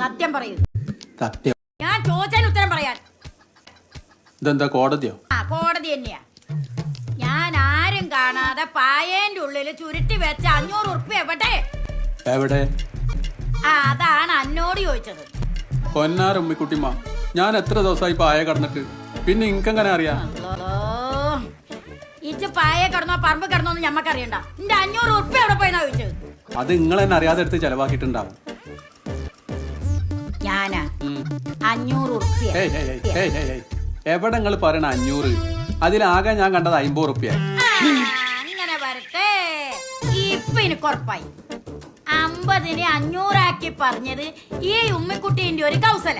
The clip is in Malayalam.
സത്യം പറയൂ. സത്യം. ഞാൻ ചോദിച്ചതിന് ഉത്തരം പറയാൻ. ഇതെന്താ കോടതിയോ? ആ, കോടതി തന്നെയാ. ഞാൻ ആരും കാണാതെ പായേന്റെ ഉള്ളില് ചുരുട്ടി വെച്ച 500 ഉറുപ്പ്യ എവിടെ? എവിടെ? ആ, അതാണ് എന്നോട് ചോദിച്ചത്. പൊന്നാർ ഉമ്മിക്കുട്ടിമ്മ, ഞാൻ എത്ര ദിവസമായി പായ കടന്നിട്ട്, പിന്നെ ഇൻക്കെങ്ങനെ അറിയാം? ഇച്ച് പായ കിടന്നോ പറമ്പ് കിടന്നോന്ന് ഞമ്മക്കറിയണ്ട. എന്റെ 500 ഉറുപ്പ്യ എവിടെ പോയെന്നാ ചോദിച്ചത്. അത് നിങ്ങൾ തന്നെ അറിയാതെ എടുത്ത് ചെലവാക്കിയിട്ടുണ്ടാവും. ഞാനാ 500 ഉറുപ്പ്യ? എവിടെ നിങ്ങൾ പറയണ 500? അതിലാകെ ഞാൻ കണ്ടത് 50 ഉറുപ്പ്യ. അങ്ങനെ വരട്ടെ. ഇപ്പൊ എനിക്ക് ഉറപ്പായി 50നെ 500 ആക്കി പറഞ്ഞത് ഈ ഉമ്മിക്കുട്ടീന്റെ ഒരു കൗസല.